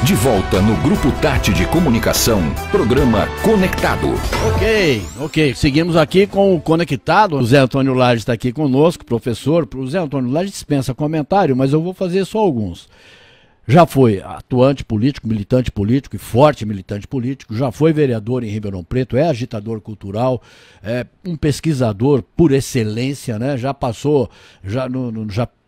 De volta no Grupo Tati de Comunicação, programa Conectado. Ok. Seguimos aqui com o Conectado. O Zé Antônio Lage está aqui conosco, professor. O Zé Antônio Lage dispensa comentário, mas eu vou fazer só alguns. Já foi atuante político, militante político e forte militante político, já foi vereador em Ribeirão Preto, é agitador cultural, é um pesquisador por excelência, né? Já passou, já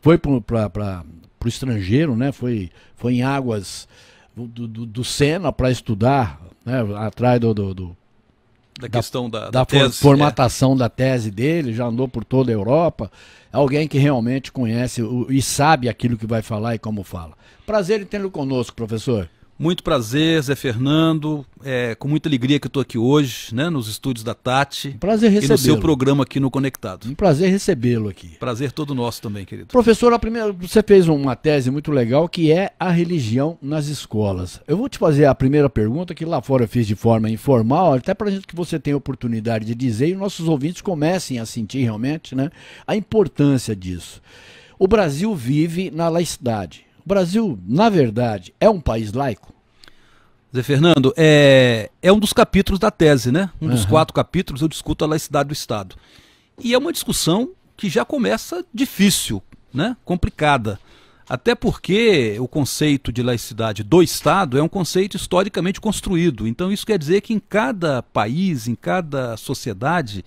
foi para o estrangeiro, né? Foi em águas do Sena para estudar, né? Atrás da questão da tese, formatação da tese dele, já andou por toda a Europa. Alguém que realmente conhece e sabe aquilo que vai falar e como fala. Prazer em tê-lo conosco, professor. Muito prazer, Zé Fernando. Com muita alegria que eu estou aqui hoje, né, nos estúdios da Tati. Prazer recebê-lo. E no seu programa aqui no Conectado. Um prazer recebê-lo aqui. Prazer todo nosso também, querido. Professor, você fez uma tese muito legal que é a religião nas escolas. Eu vou te fazer a primeira pergunta, que lá fora eu fiz de forma informal, até para que você tenha oportunidade de dizer e nossos ouvintes comecem a sentir realmente, né, a importância disso. O Brasil vive na laicidade. O Brasil, na verdade, é um país laico? Zé Fernando, é um dos capítulos da tese, né? Um dos 4 capítulos eu discuto a laicidade do Estado. E é uma discussão que já começa difícil, né? Complicada. Até porque o conceito de laicidade do Estado é um conceito historicamente construído. Então isso quer dizer que em cada país, em cada sociedade,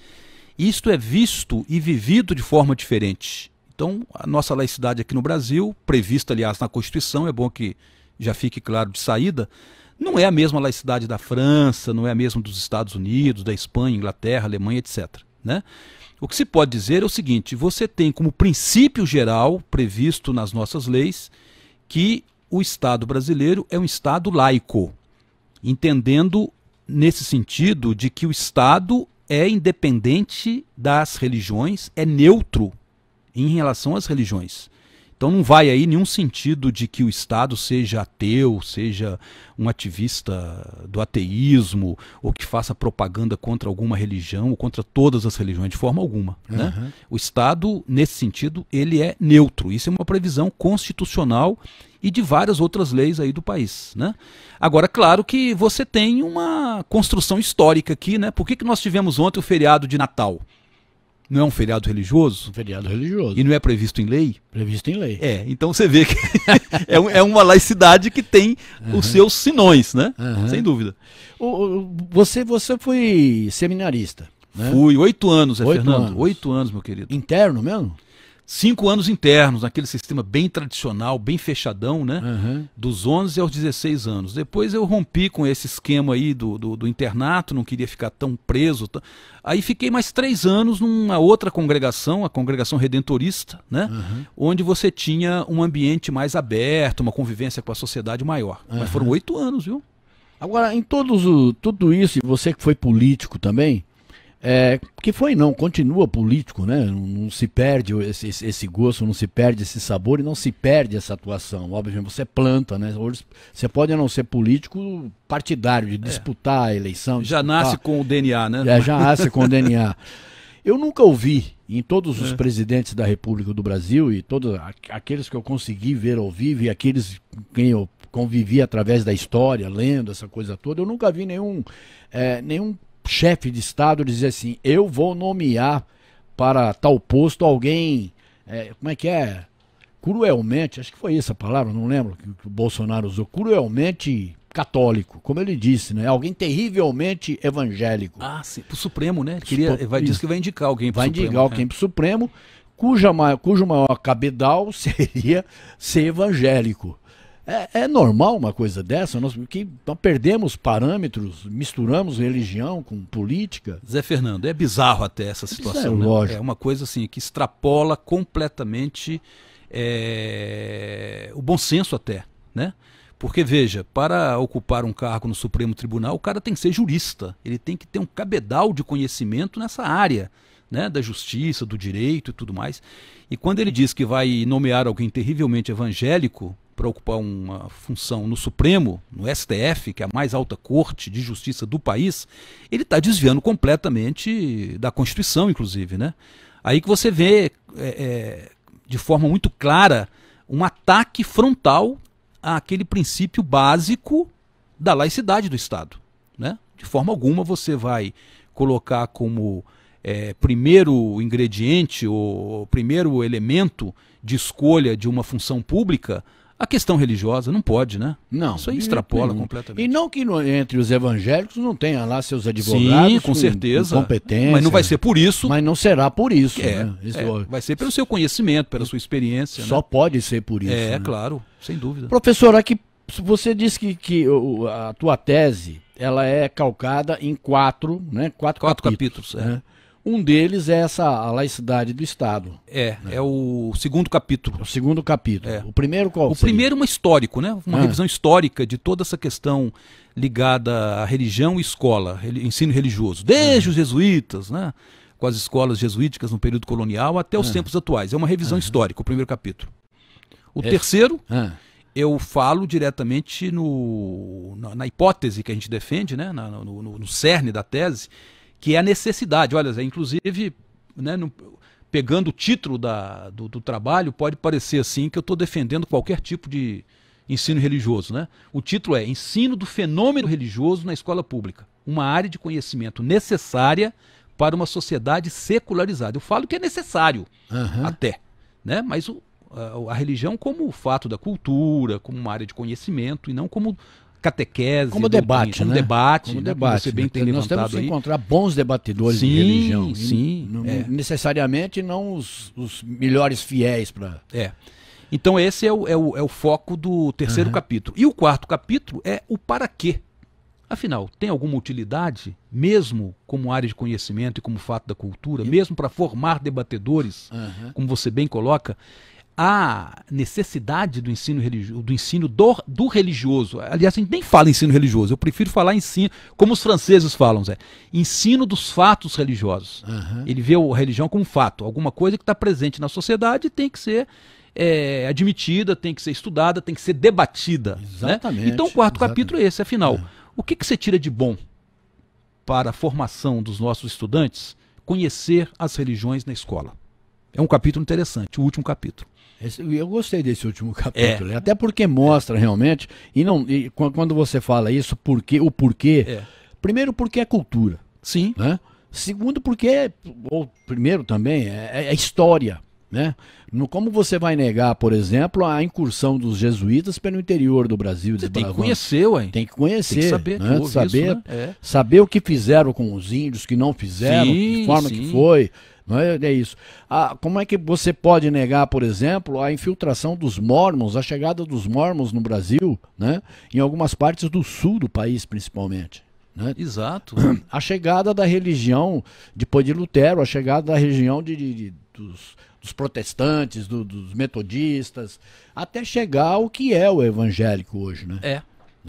isto é visto e vivido de forma diferente. Então, a nossa laicidade aqui no Brasil, prevista, aliás, na Constituição, é bom que já fique claro de saída, não é a mesma laicidade da França, não é a mesma dos Estados Unidos, da Espanha, Inglaterra, Alemanha, etc., né? O que se pode dizer é o seguinte: você tem como princípio geral, previsto nas nossas leis, que o Estado brasileiro é um Estado laico, entendendo nesse sentido de que o Estado é independente das religiões, é neutro em relação às religiões. Então não vai aí nenhum sentido de que o Estado seja ateu, seja um ativista do ateísmo, ou que faça propaganda contra alguma religião, ou contra todas as religiões, de forma alguma, né? O Estado, nesse sentido, ele é neutro. Isso é uma previsão constitucional e de várias outras leis aí do país, né? Agora, claro que você tem uma construção histórica aqui, né? Por que nós tivemos ontem o feriado de Natal? Não é um feriado religioso? Um feriado religioso. E não é previsto em lei? Previsto em lei. Então você vê que é uma laicidade que tem os seus sinões, né? Sem dúvida. Você foi seminarista, né? Fui 8 anos, Fernando. Anos. 8 anos, meu querido. Interno mesmo? 5 anos internos, naquele sistema bem tradicional, bem fechadão, né? Dos 11 aos 16 anos. Depois eu rompi com esse esquema aí do internato, não queria ficar tão preso. Aí fiquei mais 3 anos numa outra congregação, a Congregação Redentorista, né? Onde você tinha um ambiente mais aberto, uma convivência com a sociedade maior. Mas foram 8 anos, viu? Agora, em tudo isso, e você que foi político também, continua político, né? Não se perde esse gosto, não se perde esse sabor e não se perde essa atuação. Obviamente você planta, né? Hoje você pode não ser político partidário, de disputar a eleição. Já nasce com o DNA, né? Já nasce com o DNA. Eu nunca ouvi em todos os presidentes da República do Brasil e todos aqueles que eu consegui ver ao vivo e aqueles com quem eu convivi através da história, lendo essa coisa toda, eu nunca vi nenhum chefe de Estado dizer assim: eu vou nomear para tal posto alguém, como é que é? Cruelmente, acho que foi essa a palavra, não lembro que o Bolsonaro usou, cruelmente católico, como ele disse, né? Alguém terrivelmente evangélico. Ah, sim, pro Supremo, né? Diz que vai indicar alguém pro Supremo. Vai indicar alguém pro Supremo, cujo maior cabedal seria ser evangélico. É normal uma coisa dessa? Nós perdemos parâmetros, misturamos religião com política. Zé Fernando, é bizarro até essa situação. Isso lógico. É uma coisa assim que extrapola completamente o bom senso até, né? Porque, veja, para ocupar um cargo no Supremo Tribunal, o cara tem que ser jurista, ele tem que ter um cabedal de conhecimento nessa área, né, da justiça, do direito e tudo mais. E quando ele diz que vai nomear alguém terrivelmente evangélico para ocupar uma função no Supremo, no STF, que é a mais alta corte de justiça do país, ele está desviando completamente da Constituição, inclusive, né? Aí que você vê de forma muito clara um ataque frontal àquele princípio básico da laicidade do Estado, né? De forma alguma você vai colocar como primeiro ingrediente ou primeiro elemento de escolha de uma função pública a questão religiosa. Não pode, né? Não. Isso aí extrapola completamente. E não que entre os evangélicos não tenha lá seus advogados. Sim, com certeza. Com competência. Mas não vai ser por isso. Mas não será por isso. Né? Vai ser pelo seu conhecimento, pela sua experiência. Só pode ser por isso. Né? Claro, sem dúvida. Professor, aqui você disse que a tua tese ela é calcada em quatro capítulos. Né? Um deles é a laicidade do Estado. É o segundo capítulo. O segundo capítulo. O primeiro qual seria? Primeiro é um histórico, né? Uma revisão histórica de toda essa questão ligada à religião e escola, ensino religioso. Desde os jesuítas, né? Com as escolas jesuíticas no período colonial até os tempos atuais. É uma revisão histórica, o primeiro capítulo. O terceiro, eu falo diretamente na hipótese que a gente defende, né? No cerne da tese, que é a necessidade. Olha, inclusive, né, pegando o título do trabalho, pode parecer assim que eu estou defendendo qualquer tipo de ensino religioso. Né? O título é Ensino do Fenômeno Religioso na Escola Pública, uma área de conhecimento necessária para uma sociedade secularizada. Eu falo que é necessário até, né? Mas a religião como fato da cultura, como uma área de conhecimento e não como catequese, como debate, como né? debate, como né? debate. Você bem tem Nós levantado temos que aí. encontrar bons debatedores de religião. Sim, necessariamente não os melhores fiéis para. Então esse é o foco do terceiro capítulo. E o quarto capítulo é o para quê. Afinal, tem alguma utilidade, mesmo como área de conhecimento e como fato da cultura, mesmo para formar debatedores, como você bem coloca, a necessidade do ensino religioso, do religioso. Aliás, a gente nem fala ensino religioso, eu prefiro falar ensino, como os franceses falam, Zé, ensino dos fatos religiosos. Ele vê a religião como fato, alguma coisa que está presente na sociedade e tem que ser admitida, tem que ser estudada, tem que ser debatida. Exatamente. Né? Então o quarto capítulo é esse, afinal. O que você tira de bom para a formação dos nossos estudantes conhecer as religiões na escola? É um capítulo interessante, o último capítulo. Eu gostei desse último capítulo, até porque mostra realmente, e quando você fala isso, o porquê, primeiro porque é cultura. Sim. Né? Segundo porque, ou primeiro também, é história. Né? Como você vai negar, por exemplo, a incursão dos jesuítas pelo interior do Brasil? Você tem que conhecer, ué. Tem que conhecer. Tem que saber, né? Saber o que fizeram com os índios, que não fizeram, de forma que foi. Não é isso. Como é que você pode negar, por exemplo, a infiltração dos mormons, a chegada dos mormons no Brasil, né? Em algumas partes do sul do país, principalmente? Né? Exato. A chegada da religião, depois de Lutero, a chegada da religião dos protestantes, dos metodistas, até chegar ao que é o evangélico hoje, né?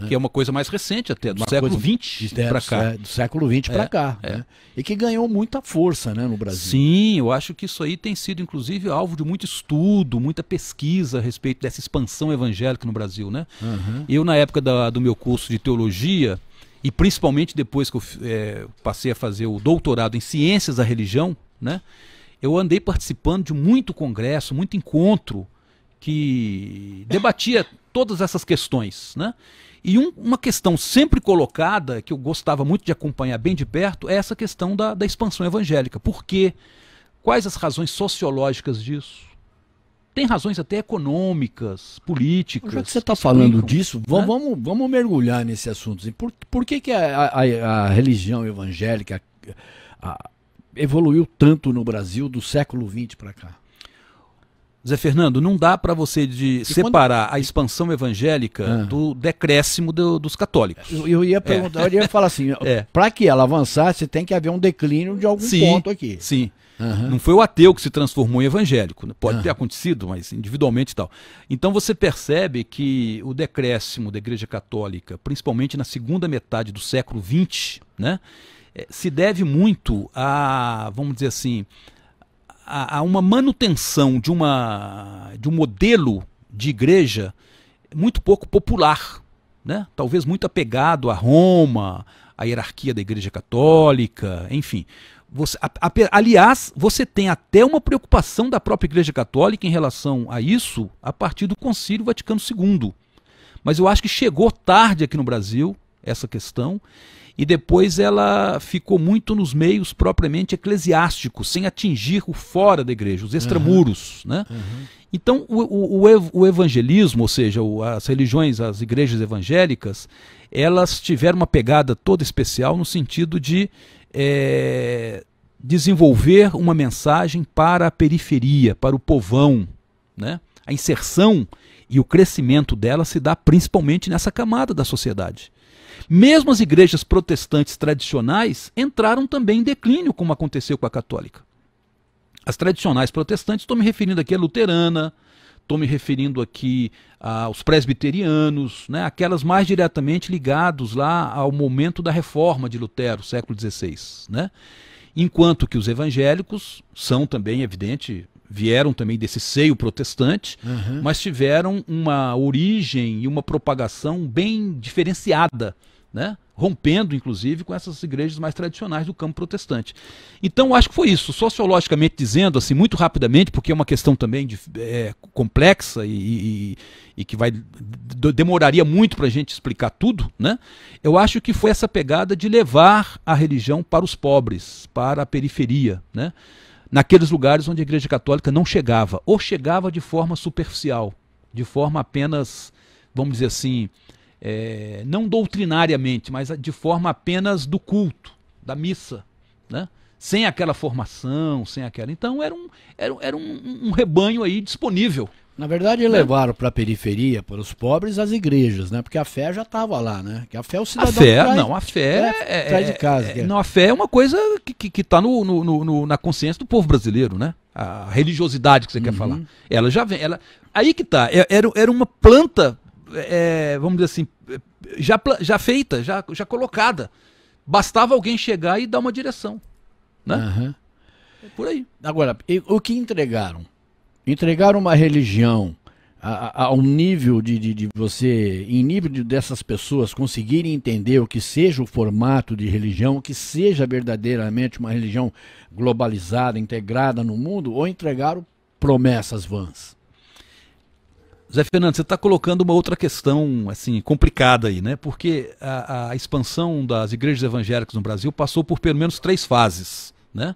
Que é uma coisa mais recente até, do século XX para cá. Do século XX para cá. Né? E que ganhou muita força, né, no Brasil. Sim, eu acho que isso aí tem sido, inclusive, alvo de muito estudo, muita pesquisa a respeito dessa expansão evangélica no Brasil. Né? Eu, na época do meu curso de teologia, e principalmente depois que eu passei a fazer o doutorado em ciências da religião, né, eu andei participando de muito congresso, muito encontro que debatia todas essas questões, né? E uma questão sempre colocada, que eu gostava muito de acompanhar bem de perto, é essa questão da expansão evangélica. Por quê? Quais as razões sociológicas disso? Tem razões até econômicas, políticas. Já que você está falando disso, vamos mergulhar nesse assunto. Por que a religião evangélica evoluiu tanto no Brasil do século XX para cá? Zé Fernando, não dá para você separar a expansão evangélica do decréscimo dos católicos. Eu ia perguntar, eu ia falar assim, para que ela avançasse, tem que haver um declínio de algum ponto aqui. Sim. Não foi o ateu que se transformou em evangélico. Pode ter acontecido, mas individualmente e tal. Então você percebe que o decréscimo da Igreja Católica, principalmente na segunda metade do século XX, né, se deve muito a, vamos dizer assim, a uma manutenção de um modelo de igreja muito pouco popular, né? Talvez muito apegado a Roma, à hierarquia da Igreja Católica, enfim. Aliás, você tem até uma preocupação da própria Igreja Católica em relação a isso a partir do Concílio Vaticano II. Mas eu acho que chegou tarde aqui no Brasil essa questão, e depois ela ficou muito nos meios propriamente eclesiásticos, sem atingir o fora da igreja, os extramuros, né? Então o evangelismo, ou seja, as religiões, as igrejas evangélicas, elas tiveram uma pegada toda especial no sentido de desenvolver uma mensagem para a periferia, para o povão, né? A inserção e o crescimento dela se dá principalmente nessa camada da sociedade. Mesmo as igrejas protestantes tradicionais entraram também em declínio, como aconteceu com a católica. As tradicionais protestantes, estou me referindo aqui à luterana, estou me referindo aqui aos presbiterianos, né, aquelas mais diretamente ligados lá ao momento da reforma de Lutero, século XVI, né? Enquanto que os evangélicos são também, evidente, vieram também desse seio protestante, mas tiveram uma origem e uma propagação bem diferenciada, né? Rompendo, inclusive, com essas igrejas mais tradicionais do campo protestante. Então, acho que foi isso. Sociologicamente dizendo, assim, muito rapidamente, porque é uma questão também complexa e que demoraria muito para a gente explicar tudo, né? Eu acho que foi essa pegada de levar a religião para os pobres, para a periferia, né? Naqueles lugares onde a Igreja Católica não chegava, ou chegava de forma superficial, de forma apenas, vamos dizer assim, não doutrinariamente, mas de forma apenas do culto, da missa, né? Sem aquela formação, sem aquela... Então era um rebanho aí disponível. Na verdade, levaram para a periferia, para os pobres, as igrejas, né? Porque a fé já estava lá, né? Que a fé é o cidadão a fé traz de casa. Não, a fé é uma coisa que está na consciência do povo brasileiro, né? A religiosidade que você quer falar. Ela já vem. Aí que está. Era uma planta, vamos dizer assim, já feita, já colocada. Bastava alguém chegar e dar uma direção, né? É por aí. Agora, o que entregaram? Entregaram uma religião ao nível de você, em nível dessas pessoas conseguirem entender o que seja o formato de religião, o que seja verdadeiramente uma religião globalizada, integrada no mundo, ou entregaram promessas vãs? Zé Fernando, você está colocando uma outra questão assim complicada aí, né? Porque a expansão das igrejas evangélicas no Brasil passou por pelo menos 3 fases, né?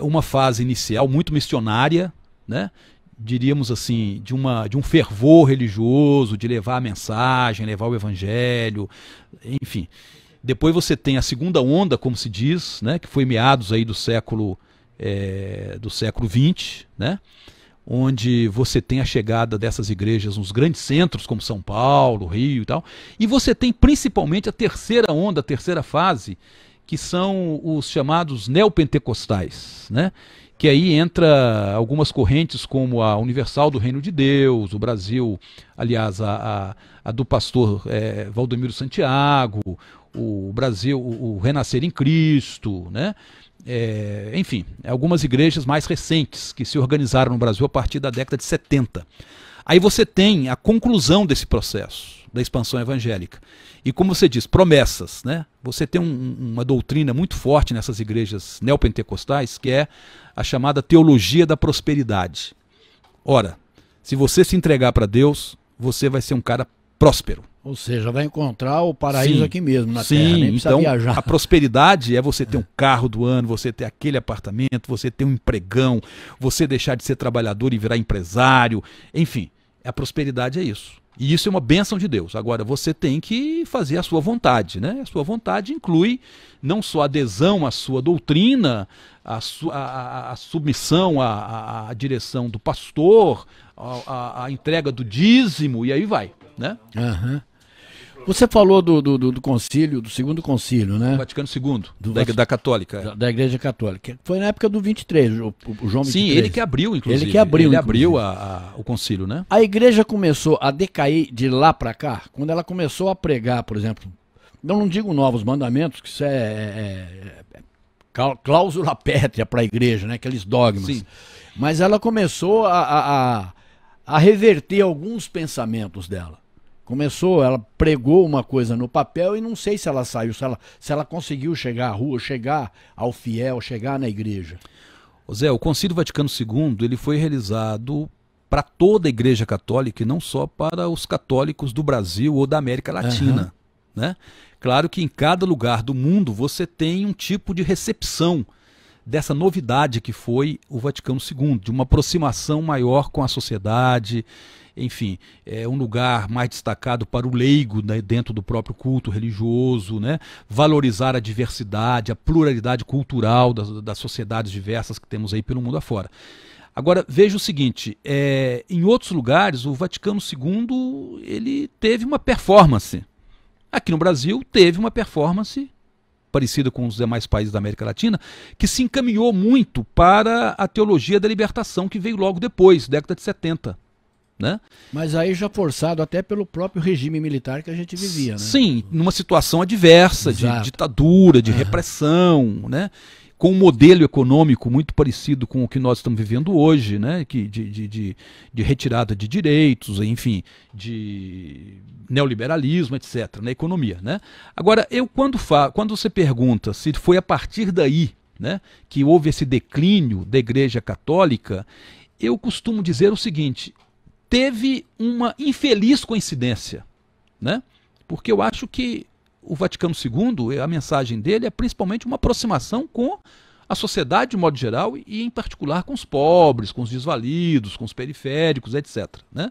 Uma fase inicial muito missionária, né? Diríamos assim, de um fervor religioso, de levar a mensagem, levar o evangelho, enfim. Depois você tem a segunda onda, como se diz, né? Que foi meados aí do século XX, né? Onde você tem a chegada dessas igrejas nos grandes centros, como São Paulo, Rio e tal. E você tem principalmente a terceira onda, a terceira fase, que são os chamados neopentecostais, né? Que aí entra algumas correntes como a Universal do Reino de Deus, o Brasil, aliás, a do pastor Valdomiro Santiago, o Brasil, o Renascer em Cristo, né? Enfim, algumas igrejas mais recentes que se organizaram no Brasil a partir da década de 70. Aí você tem a conclusão desse processo da expansão evangélica. E como você diz, promessas, né? Você tem uma doutrina muito forte nessas igrejas neopentecostais, que é a chamada teologia da prosperidade. Ora, se você se entregar para Deus, você vai ser um cara próspero. Ou seja, vai encontrar o paraíso aqui mesmo, na terra, nem precisa então, viajar. A prosperidade é você ter um carro do ano, você ter aquele apartamento, você ter um empregão, você deixar de ser trabalhador e virar empresário, enfim, a prosperidade é isso. E isso é uma bênção de Deus. Agora, você tem que fazer a sua vontade, né? A sua vontade inclui não só a adesão à sua doutrina, a submissão à direção do pastor, a entrega do dízimo, e aí vai, né? Você falou do concílio, do segundo concílio, né? Vaticano II, da Católica. Da Igreja Católica. Foi na época do 23, o João 23. Sim, ele que abriu, inclusive. Ele que abriu, o concílio, né? A Igreja começou a decair de lá para cá, quando ela começou a pregar, por exemplo, eu não digo novos mandamentos, que isso cláusula pétrea para a Igreja, né? Aqueles dogmas. Sim. Mas ela começou a reverter alguns pensamentos dela. Ela pregou uma coisa no papel e não sei se ela saiu, se ela conseguiu chegar à rua, chegar ao fiel, chegar na igreja. Zé, o Concílio Vaticano II ele foi realizado para toda a Igreja Católica e não só para os católicos do Brasil ou da América Latina, né? Claro que em cada lugar do mundo você tem um tipo de recepção dessa novidade que foi o Vaticano II, de uma aproximação maior com a sociedade, enfim, é um lugar mais destacado para o leigo, né, dentro do próprio culto religioso, né, valorizar a diversidade, a pluralidade cultural das sociedades diversas que temos aí pelo mundo afora. Agora, veja o seguinte, em outros lugares o Vaticano II ele teve uma performance. Aqui no Brasil teve uma performance parecida com os demais países da América Latina, que se encaminhou muito para a teologia da libertação, que veio logo depois, década de 70. Né? Mas aí já forçado até pelo próprio regime militar que a gente vivia, né? Sim, numa situação adversa, de ditadura, de repressão, né? Com um modelo econômico muito parecido com o que nós estamos vivendo hoje, né? de retirada de direitos, enfim, de neoliberalismo, etc., na economia. Né? Agora, quando você pergunta se foi a partir daí, né, que houve esse declínio da Igreja Católica, eu costumo dizer o seguinte: teve uma infeliz coincidência, né? Porque eu acho que o Vaticano II, a mensagem dele é principalmente uma aproximação com a sociedade de modo geral e em particular com os pobres, com os desvalidos, com os periféricos, etc. Né?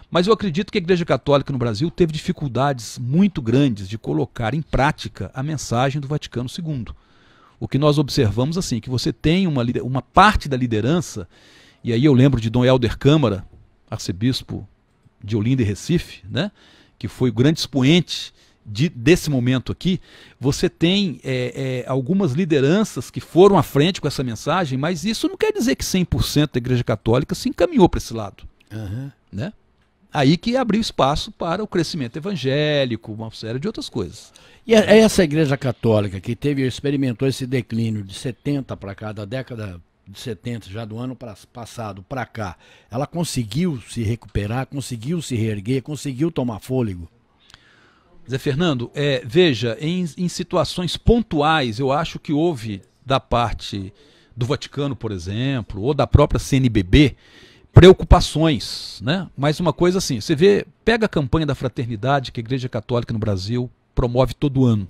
Mas eu acredito que a Igreja Católica no Brasil teve dificuldades muito grandes de colocar em prática a mensagem do Vaticano II. O que nós observamos assim, que você tem uma parte da liderança, e aí eu lembro de Dom Helder Câmara, arcebispo de Olinda e Recife, né, que foi o grande expoente desse momento aqui. Você tem algumas lideranças que foram à frente com essa mensagem, mas isso não quer dizer que 100% da Igreja Católica se encaminhou para esse lado. Né? Aí que abriu espaço para o crescimento evangélico, uma série de outras coisas. E essa Igreja Católica que experimentou esse declínio de 70 para cá, da década de 70, já do ano passado para cá, ela conseguiu se recuperar, conseguiu se reerguer, conseguiu tomar fôlego? Zé Fernando, veja, em situações pontuais, eu acho que houve da parte do Vaticano, por exemplo, ou da própria CNBB, preocupações, né? Mas uma coisa assim, você vê, pega a campanha da fraternidade que a Igreja Católica no Brasil promove todo ano,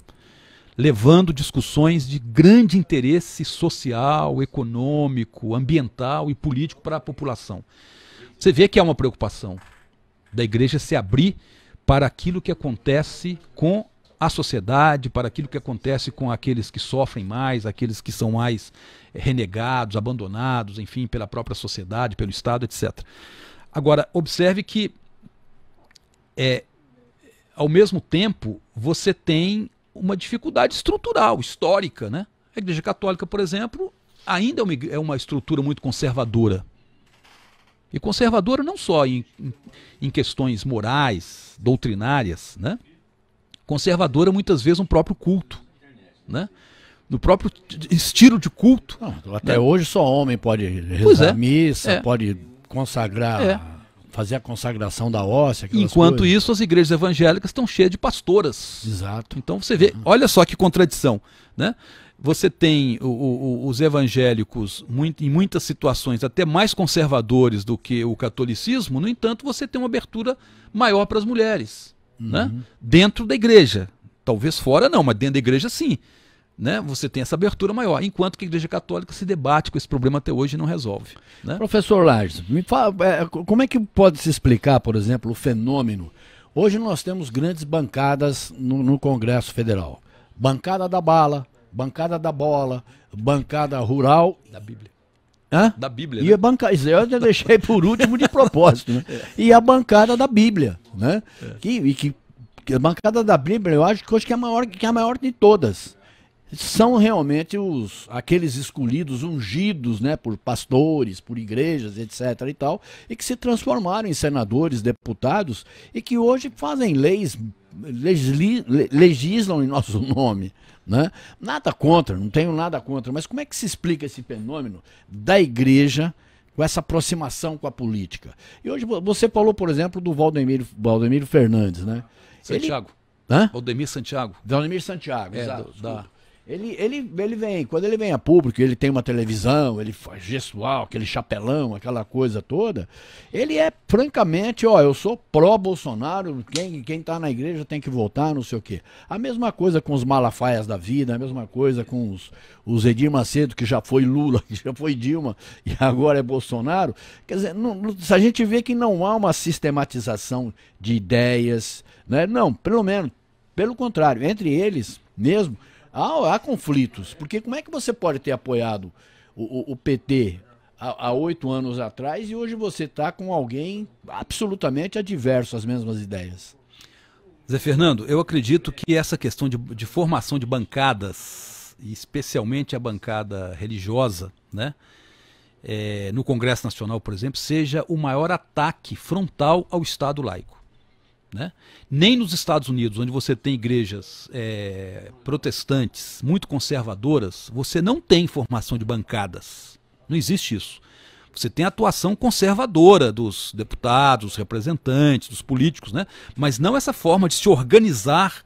levando discussões de grande interesse social, econômico, ambiental e político para a população. Você vê que há uma preocupação da Igreja se abrir para aquilo que acontece com a sociedade, para aquilo que acontece com aqueles que sofrem mais, aqueles que são mais renegados, abandonados, enfim, pela própria sociedade, pelo Estado, etc. Agora, observe que, ao mesmo tempo, você tem uma dificuldade estrutural, histórica, né? A Igreja Católica, por exemplo, ainda é uma estrutura muito conservadora. E conservadora não só em questões morais, doutrinárias, né? Conservadora muitas vezes no próprio culto, né? No próprio estilo de culto. Não, até hoje só homem pode rezar missa, pode consagrar, fazer a consagração da hóstia. Enquanto isso, as igrejas evangélicas estão cheias de pastoras. Exato. Então você vê, olha só que contradição, né? Você tem os evangélicos, em muitas situações, até mais conservadores do que o catolicismo, no entanto, você tem uma abertura maior para as mulheres, né? Dentro da igreja. Talvez fora não, mas dentro da igreja sim. Né? Você tem essa abertura maior, enquanto que a Igreja Católica se debate com esse problema até hoje e não resolve. Né? Professor Lages, me fala, como é que pode se explicar, por exemplo, o fenômeno? Hoje nós temos grandes bancadas no Congresso Federal. Bancada da bala, bancada da bola, bancada rural. Da Bíblia. Hã? Da Bíblia. E a isso eu já deixei por último de propósito. Né? E a bancada da Bíblia. Né? Que a bancada da Bíblia, eu acho que hoje é a maior de todas. São realmente aqueles escolhidos, ungidos, né, por pastores, por igrejas, etc. e tal, e que se transformaram em senadores, deputados, e que hoje fazem leis, legislam em nosso nome. Né? Nada contra, não tenho nada contra, mas como é que se explica esse fenômeno da igreja com essa aproximação com a política? E hoje você falou, por exemplo, do Valdemiro Fernandes, né? Santiago. Hã? Valdemir Santiago. Valdemir Santiago, exato. Ele vem, quando ele vem a público, ele tem uma televisão, ele faz gestual, aquele chapelão, aquela coisa toda, ele é francamente, ó, eu sou pró-Bolsonaro, quem tá na igreja tem que votar, não sei o quê. A mesma coisa com os Malafaias da vida, a mesma coisa com os Edir Macedo, que já foi Lula, que já foi Dilma, e agora é Bolsonaro. Quer dizer, a gente vê que não há uma sistematização de ideias, né? Não, pelo contrário, entre eles mesmo, há conflitos, porque como é que você pode ter apoiado o PT há 8 anos atrás e hoje você está com alguém absolutamente adverso às mesmas ideias? Zé Fernando, eu acredito que essa questão de formação de bancadas, e especialmente a bancada religiosa, né, no Congresso Nacional, por exemplo, seja o maior ataque frontal ao Estado laico. Né? Nem nos Estados Unidos, onde você tem igrejas protestantes muito conservadoras, você não tem formação de bancadas. Não existe isso. Você tem a atuação conservadora dos deputados, dos representantes, dos políticos, né? Mas não essa forma de se organizar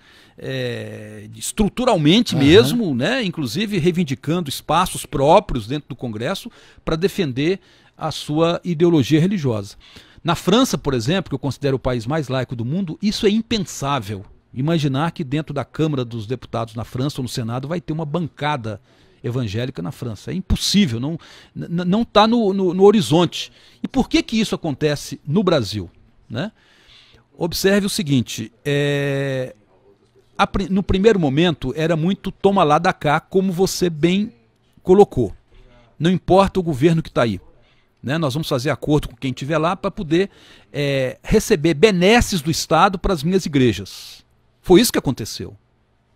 estruturalmente mesmo, né? Inclusive reivindicando espaços próprios dentro do Congresso para defender a sua ideologia religiosa. Na França, por exemplo, que eu considero o país mais laico do mundo, isso é impensável. Imaginar que dentro da Câmara dos Deputados na França ou no Senado vai ter uma bancada evangélica na França. É impossível, não está no horizonte. E por que isso acontece no Brasil? Né? Observe o seguinte, no primeiro momento era muito toma lá da cá, como você bem colocou. Não importa o governo que está aí. Né, nós vamos fazer acordo com quem estiver lá para poder receber benesses do Estado para as minhas igrejas. Foi isso que aconteceu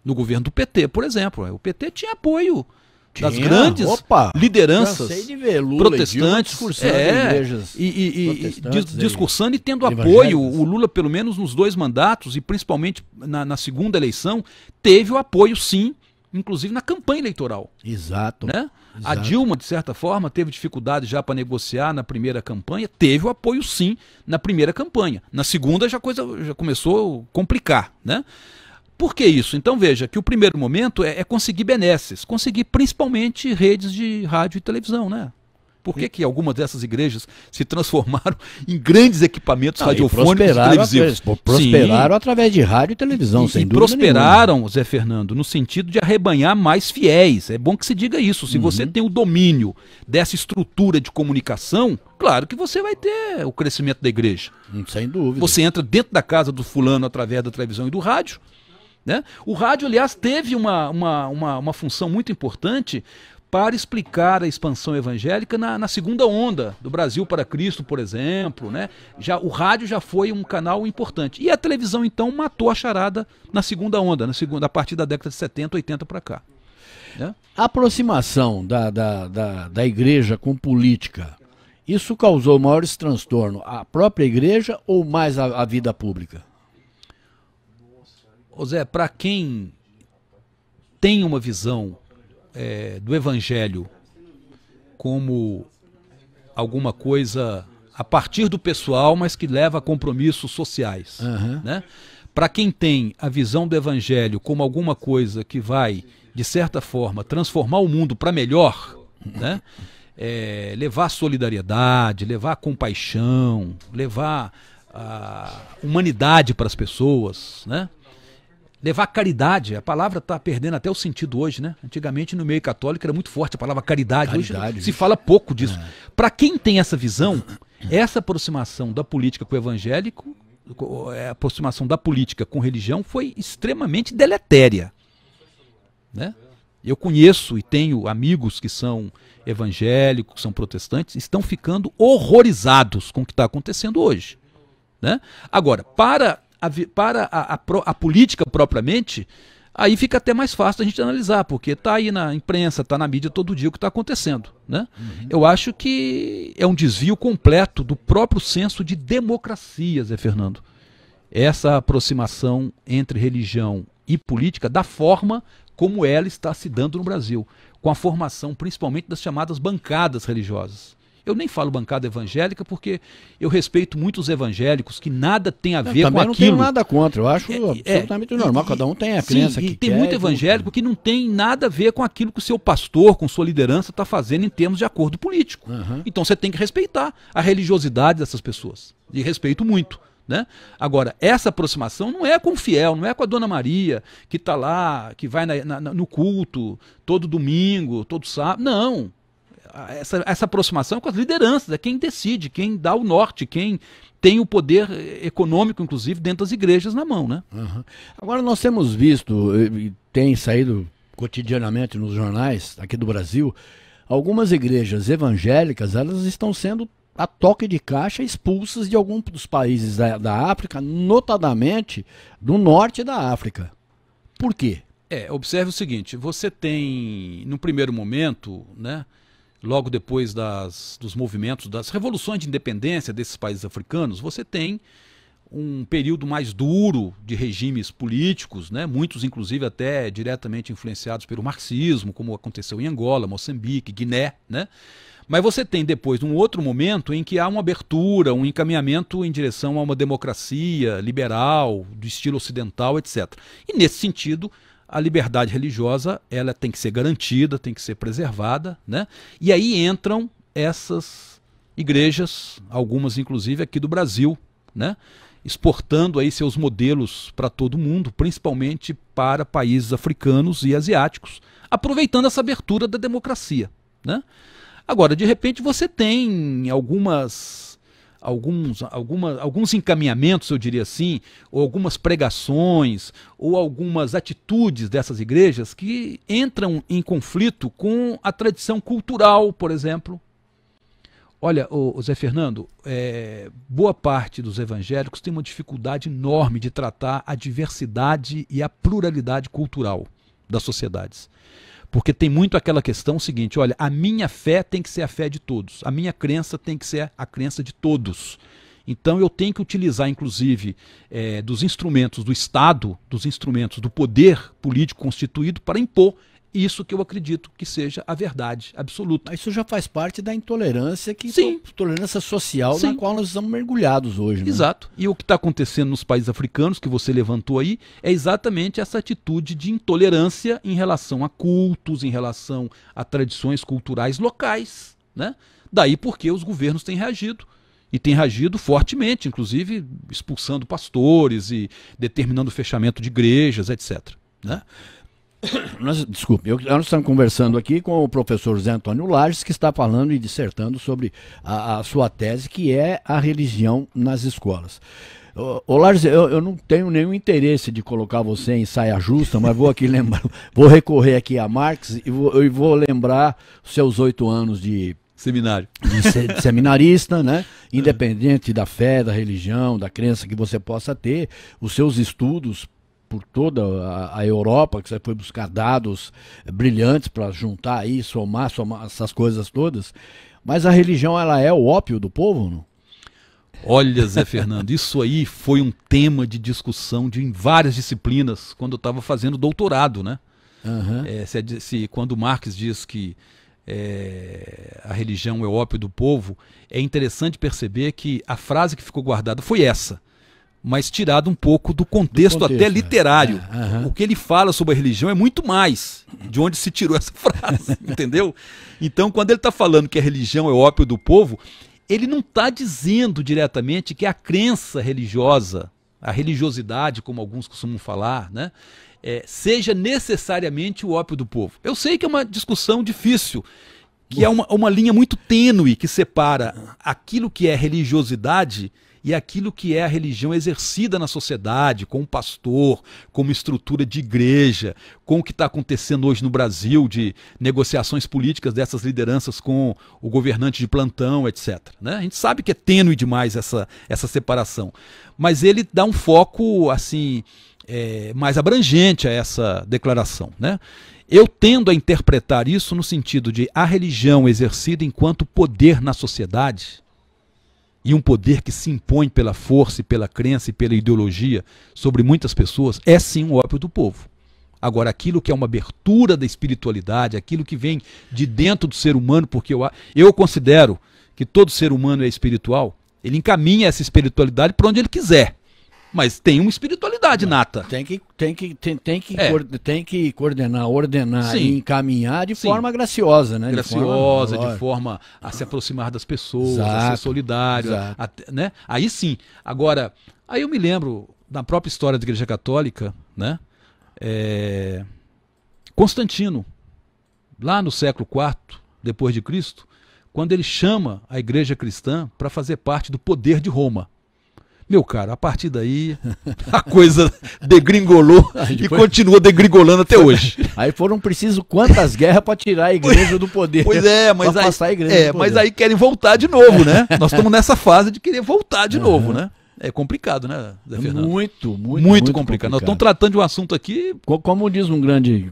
no governo do PT, por exemplo. O PT tinha apoio das grandes lideranças protestantes, discursando e tendo apoio. O Lula, pelo menos nos 2 mandatos, e principalmente na segunda eleição, teve o apoio, sim, inclusive na campanha eleitoral. Exato. Né? Exato. A Dilma, de certa forma, teve dificuldade já para negociar na primeira campanha, teve o apoio sim na primeira campanha. Na segunda já começou a complicar. Né? Por que isso? Então veja que o primeiro momento é conseguir benesses, conseguir principalmente redes de rádio e televisão, né? Por que algumas dessas igrejas se transformaram em grandes equipamentos radiofônicos e televisivos? Prosperaram através de rádio e televisão, sem dúvida prosperaram, nenhuma. Zé Fernando, no sentido de arrebanhar mais fiéis. É bom que se diga isso. Se você tem o domínio dessa estrutura de comunicação, claro que você vai ter o crescimento da igreja. Sem dúvida. Você entra dentro da casa do fulano através da televisão e do rádio. Né? O rádio, aliás, teve uma função muito importante para explicar a expansão evangélica na segunda onda do Brasil para Cristo, por exemplo. Né? O rádio já foi um canal importante. E a televisão, então, matou a charada na segunda onda, a partir da década de 70, 80 para cá. Né? A aproximação da igreja com política, isso causou maiores transtornos à própria igreja ou mais à vida pública? Ô Zé, para quem tem uma visão do evangelho como alguma coisa a partir do pessoal, mas que leva a compromissos sociais, né? Para quem tem a visão do evangelho como alguma coisa que vai, de certa forma, transformar o mundo para melhor, né? Levar solidariedade, levar compaixão, levar a humanidade para as pessoas, né? Levar caridade, a palavra está perdendo até o sentido hoje, né? Antigamente no meio católico era muito forte a palavra caridade, hoje se fala pouco disso. Para quem tem essa visão, essa aproximação da política com o evangélico, a aproximação da política com religião foi extremamente deletéria. Né? Eu conheço e tenho amigos que são evangélicos, que são protestantes, estão ficando horrorizados com o que está acontecendo hoje. Né? Agora, para a política propriamente, aí fica até mais fácil a gente analisar, porque está aí na imprensa, está na mídia todo dia o que está acontecendo. Né? Eu acho que é um desvio completo do próprio senso de democracia, Zé Fernando. Essa aproximação entre religião e política, da forma como ela está se dando no Brasil, com a formação principalmente das chamadas bancadas religiosas. Eu nem falo bancada evangélica porque eu respeito muito os evangélicos que nada tem a ver com também aquilo. Não tenho nada contra, eu acho absolutamente normal, cada um tem a crença que tem quer. Muito evangélico que não tem nada a ver com aquilo que o seu pastor, com sua liderança está fazendo em termos de acordo político. Então você tem que respeitar a religiosidade dessas pessoas. E respeito muito. Né? Agora, essa aproximação não é com o fiel, não é com a Dona Maria, que está lá, que vai no culto todo domingo, todo sábado. Não. Essa aproximação é com as lideranças, é quem decide, quem dá o norte, quem tem o poder econômico, inclusive, dentro das igrejas na mão. Né? Agora, nós temos visto, tem saído cotidianamente nos jornais aqui do Brasil, algumas igrejas evangélicas, elas estão sendo a toque de caixa expulsas de alguns dos países da África, notadamente do norte da África. Por quê? Observe o seguinte, você tem, no primeiro momento, né, logo depois dos movimentos, das revoluções de independência desses países africanos, você tem um período mais duro de regimes políticos, né, muitos inclusive até diretamente influenciados pelo marxismo, como aconteceu em Angola, Moçambique, Guiné, né? Mas você tem depois um outro momento em que há uma abertura, um encaminhamento em direção a uma democracia liberal, do estilo ocidental, etc. E nesse sentido, a liberdade religiosa ela tem que ser garantida, tem que ser preservada, né? E aí entram essas igrejas, algumas inclusive aqui do Brasil, né? Exportando aí seus modelos para todo mundo, principalmente para países africanos e asiáticos, aproveitando essa abertura da democracia, né? Agora, de repente, você tem alguns encaminhamentos, eu diria assim, ou algumas pregações, ou algumas atitudes dessas igrejas que entram em conflito com a tradição cultural, por exemplo. Olha, Zé Fernando, boa parte dos evangélicos tem uma dificuldade enorme de tratar a diversidade e a pluralidade cultural das sociedades. Porque tem muito aquela questão seguinte, olha, a minha fé tem que ser a fé de todos, a minha crença tem que ser a crença de todos. Então eu tenho que utilizar, inclusive, dos instrumentos do Estado, dos instrumentos do poder político constituído para impor isso que eu acredito que seja a verdade absoluta. Isso já faz parte da intolerância, intolerância social na qual nós estamos mergulhados hoje. Né? Exato. E o que está acontecendo nos países africanos, que você levantou aí, é exatamente essa atitude de intolerância em relação a cultos, em relação a tradições culturais locais. Né? Daí porque os governos têm reagido. E têm reagido fortemente, inclusive expulsando pastores e determinando o fechamento de igrejas, etc. Né? Nós estamos conversando aqui com o professor Zé Antônio Lages, que está falando e dissertando sobre a sua tese, que é a religião nas escolas. Ô Lages, eu não tenho nenhum interesse de colocar você em saia justa, mas vou aqui lembrar, vou recorrer aqui a Marx e vou lembrar os seus 8 anos de seminário. De seminarista, né? Independente da fé, da religião, da crença que você possa ter, os seus estudos por toda a Europa, que você foi buscar dados brilhantes para juntar aí, somar essas coisas todas. Mas a religião, ela é o ópio do povo, não? Olha, Zé Fernando, isso aí foi um tema de discussão em várias disciplinas quando eu estava fazendo doutorado, né? Quando Marx diz que a religião é o ópio do povo, é interessante perceber que a frase que ficou guardada foi essa, mas tirado um pouco do contexto até literário. O que ele fala sobre a religião é muito mais de onde se tirou essa frase, entendeu? Então, quando ele está falando que a religião é o ópio do povo, ele não está dizendo diretamente que a crença religiosa, a religiosidade, como alguns costumam falar, né, seja necessariamente o ópio do povo. Eu sei que é uma discussão difícil, que é uma linha muito tênue que separa aquilo que é religiosidade e aquilo que é a religião exercida na sociedade, com o pastor, como estrutura de igreja, com o que está acontecendo hoje no Brasil de negociações políticas dessas lideranças com o governante de plantão, etc. Né? A gente sabe que é tênue demais essa separação, mas ele dá um foco assim mais abrangente a essa declaração. Né? Eu tendo a interpretar isso no sentido de a religião exercida enquanto poder na sociedade, e um poder que se impõe pela força e pela crença e pela ideologia sobre muitas pessoas, é sim um ópio do povo. Agora, aquilo que é uma abertura da espiritualidade, aquilo que vem de dentro do ser humano, porque eu considero que todo ser humano é espiritual, ele encaminha essa espiritualidade para onde ele quiser. Mas tem uma espiritualidade nata. Tem que coordenar, ordenar Sim. e encaminhar de Sim. forma graciosa, né? Graciosa, de de forma a se aproximar das pessoas, a Exato, ser solidário, exato. né? Aí sim. Agora, aí eu me lembro da própria história da Igreja Católica, né? Constantino, lá no século IV depois de Cristo, quando ele chama a Igreja cristã para fazer parte do poder de Roma. Meu cara, a partir daí a coisa degringolou e continua degringolando até hoje. Aí foram preciso quantas guerras para tirar a igreja do poder. Pois é, mas aí, passar a igreja do mas poder. aí querem voltar de novo, né? Nós estamos nessa fase de querer voltar de novo, né? É complicado, né, Zé Fernando? Muito complicado. Nós estamos tratando de um assunto aqui. Como diz um grande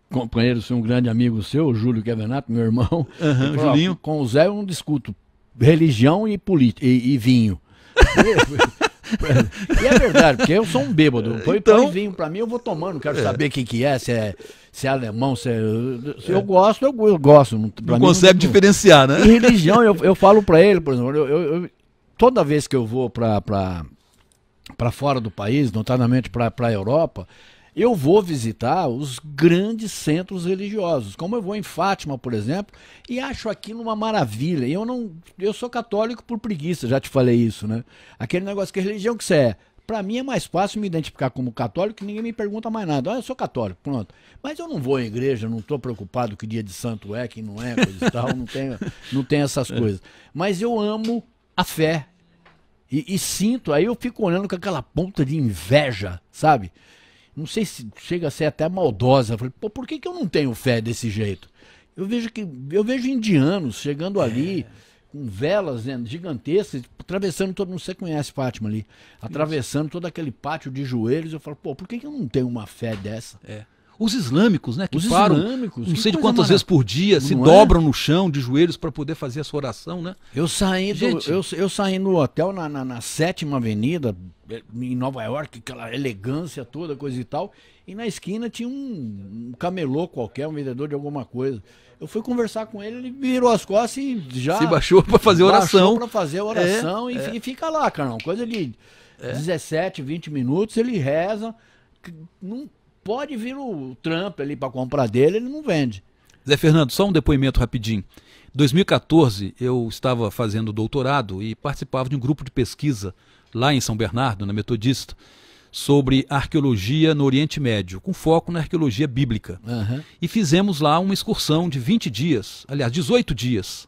companheiro, um grande amigo seu, o Júlio Kevenato, meu irmão, ele falou, Julinho. Com o Zé eu não discuto religião e vinho. E é verdade, porque eu sou um bêbado. Põe vinho pra mim, eu vou tomando, não quero saber o que é, se é alemão, se eu gosto, eu gosto. Não consegue diferenciar, né? Em religião, eu falo pra ele, por exemplo, toda vez que eu vou pra fora do país, notadamente pra Europa, eu vou visitar os grandes centros religiosos, como eu vou em Fátima, por exemplo, e acho aquilo uma maravilha. E eu sou católico por preguiça, já te falei isso, né? Aquele negócio que religião que você é. Para mim é mais fácil me identificar como católico, que ninguém me pergunta mais nada. Eu sou católico, pronto. Mas eu não vou à igreja, não estou preocupado que dia de santo é, que não é, coisa e tal, não tenho essas coisas. Mas eu amo a fé. E sinto, aí eu fico olhando com aquela ponta de inveja, sabe? Não sei se chega a ser até maldosa. Eu falei, pô, por que eu não tenho fé desse jeito? Eu vejo indianos chegando ali com velas gigantescas, atravessando todo mundo. Você conhece Fátima ali? Atravessando todo aquele pátio de joelhos. Eu falo, pô, por que eu não tenho uma fé dessa? Os islâmicos, né? Que Os param, islâmicos, não que sei de coisa quantas vezes por dia, se Não dobram no chão de joelhos para poder fazer a sua oração, né? Eu saí no hotel na 7ª Avenida, em Nova York, aquela elegância toda, coisa e tal, e na esquina tinha um camelô qualquer, um vendedor de alguma coisa. Eu fui conversar com ele, ele virou as costas e já... Se baixou para fazer oração. Para fazer oração e fica lá, cara, coisa de 17, 20 minutos, ele reza, não pode vir o Trump ali para comprar dele, ele não vende. Zé Fernando, só um depoimento rapidinho. Em 2014, eu estava fazendo doutorado e participava de um grupo de pesquisa lá em São Bernardo, na Metodista, sobre arqueologia no Oriente Médio, com foco na arqueologia bíblica. E fizemos lá uma excursão de 20 dias, aliás, 18 dias,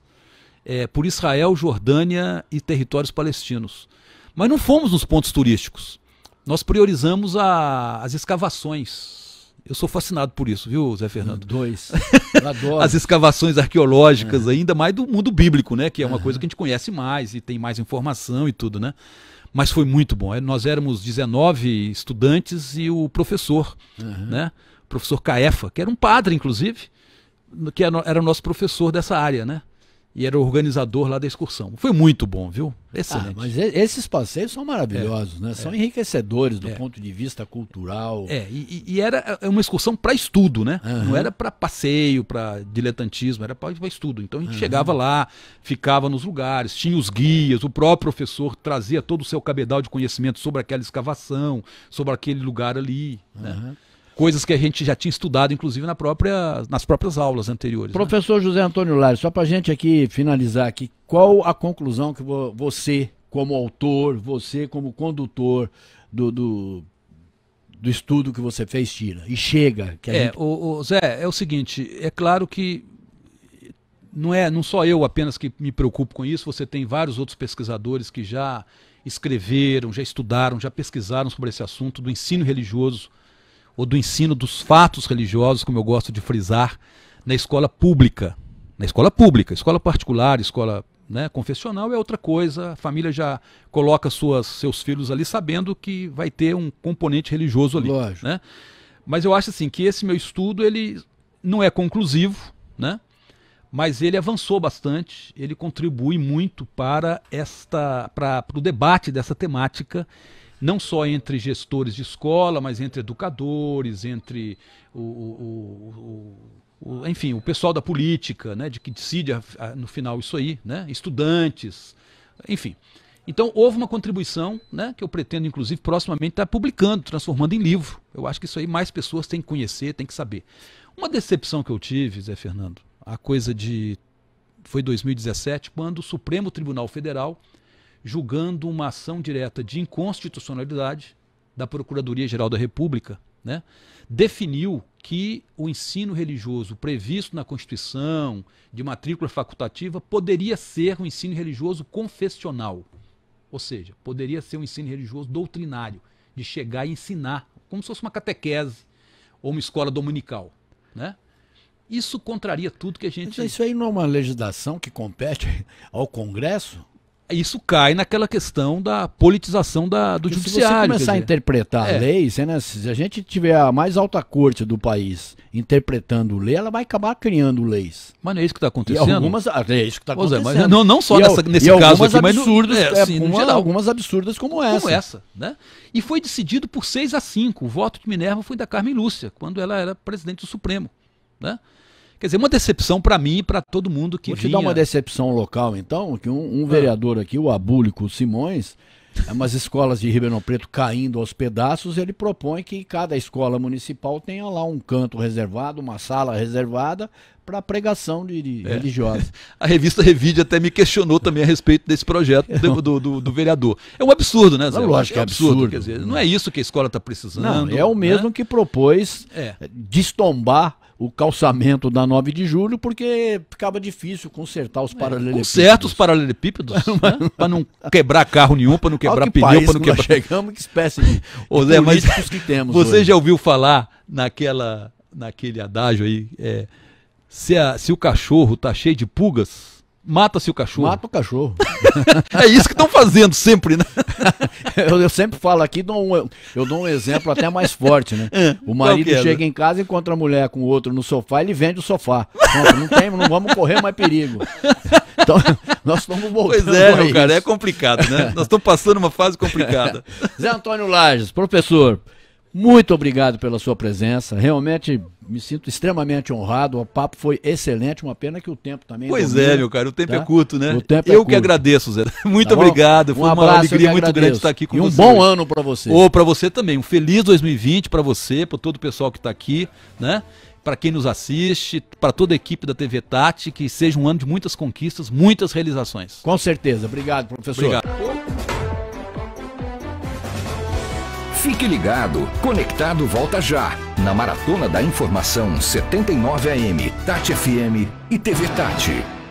por Israel, Jordânia e territórios palestinos. Mas não fomos nos pontos turísticos. Nós priorizamos as escavações. Eu sou fascinado por isso, viu, Zé Fernando? Eu adoro. As escavações arqueológicas, ainda mais do mundo bíblico, né? Que é uma coisa que a gente conhece mais e tem mais informação e tudo, né? Mas foi muito bom. Nós éramos 19 estudantes e o professor, né? O professor Caefa, que era um padre, inclusive, que era o nosso professor dessa área, né? E era o organizador lá da excursão. Foi muito bom, viu? Excelente. Mas esses passeios são maravilhosos, né? São enriquecedores do ponto de vista cultural. E era uma excursão para estudo, né? Não era para passeio, para diletantismo, era para estudo. Então a gente chegava lá, ficava nos lugares, tinha os guias, o próprio professor trazia todo o seu cabedal de conhecimento sobre aquela escavação, sobre aquele lugar ali, né? Coisas que a gente já tinha estudado, inclusive, nas próprias aulas anteriores. Professor José Antônio Lari, só para a gente aqui finalizar aqui, qual a conclusão que você, como autor, você como condutor do estudo que você fez, tira? E chega. Zé, é o seguinte, é claro que não só eu apenas que me preocupo com isso, você tem vários outros pesquisadores que já escreveram, já estudaram, já pesquisaram sobre esse assunto do ensino religioso, ou do ensino dos fatos religiosos, como eu gosto de frisar, na escola pública. Na escola pública, escola particular, escola, né, confessional é outra coisa, a família já coloca seus filhos ali sabendo que vai ter um componente religioso ali. Lógico. Né? Mas eu acho assim que esse meu estudo ele não é conclusivo, né? Mas ele avançou bastante, ele contribui muito para o debate dessa temática, não só entre gestores de escola, mas entre educadores, entre o enfim, o pessoal da política, né, de que decide no final isso aí, né, estudantes, enfim. Então houve uma contribuição, né, que eu pretendo inclusive proximamente estar publicando, transformando em livro. Eu acho que isso aí mais pessoas têm que conhecer, têm que saber. Uma decepção que eu tive, Zé Fernando, foi 2017, quando o Supremo Tribunal Federal, julgando uma ação direta de inconstitucionalidade da Procuradoria-Geral da República, né, definiu que o ensino religioso previsto na Constituição, de matrícula facultativa, poderia ser um ensino religioso confessional. Ou seja, poderia ser um ensino religioso doutrinário, de chegar e ensinar, como se fosse uma catequese ou uma escola dominical, né? Isso contraria tudo que a gente... Mas isso aí não é uma legislação que compete ao Congresso? Isso cai naquela questão da politização do judiciário. Se você começar a interpretar leis, né, se a gente tiver a mais alta corte do país interpretando lei, ela vai acabar criando leis. Mas não é isso que está acontecendo? É isso que está acontecendo. Mas não só nesse caso aqui, mas no geral. Algumas absurdas como essa. Né? E foi decidido por 6-5. O voto de Minerva foi da Carmen Lúcia, quando ela era presidente do Supremo. Né? Quer dizer, uma decepção para mim e para todo mundo que vinha... Vou te dar uma decepção local, então, que um vereador aqui, o Abúlico Simões, umas escolas de Ribeirão Preto caindo aos pedaços, ele propõe que cada escola municipal tenha lá um canto reservado, uma sala reservada para pregação de religiosa. A revista Revide até me questionou também a respeito desse projeto do vereador. É um absurdo, né, Zé? Lógico que é absurdo. Quer dizer, não é isso que a escola está precisando. Não, é o mesmo que propôs destombar o calçamento da 9 de julho, porque ficava difícil consertar os paralelepípedos. Conserta os paralelepípedos, né? Para não quebrar carro nenhum, para não quebrar pneu, para não quebrar... Chegamos, que espécie de Zé, políticos que temos Você hoje. Já ouviu falar naquele adágio aí, se o cachorro tá cheio de pulgas, mata-se o cachorro. Mata o cachorro. É isso que estão fazendo sempre, né? Eu sempre falo aqui, eu dou um exemplo até mais forte, né? O marido chega em casa, encontra a mulher com o outro no sofá, ele vende o sofá. Não vamos correr mais perigo. Então, nós estamos voltando. Pois é, meu cara, é complicado, né? Nós estamos passando uma fase complicada. Zé Antônio Lages, professor, muito obrigado pela sua presença. Realmente me sinto extremamente honrado. O papo foi excelente. Uma pena que o tempo também... Pois é, meu cara, o tempo é curto, né? O tempo Eu que agradeço, Zé. Muito obrigado. Foi uma alegria muito grande estar aqui com você. E um bom ano para você. Para você também. Um feliz 2020 para você, para todo o pessoal que está aqui, né? Para quem nos assiste, para toda a equipe da TV Tati, que seja um ano de muitas conquistas, muitas realizações. Com certeza. Obrigado, professor. Obrigado. Fique ligado, Conectado volta já, na Maratona da Informação 79 AM, Tati FM e TV Tati.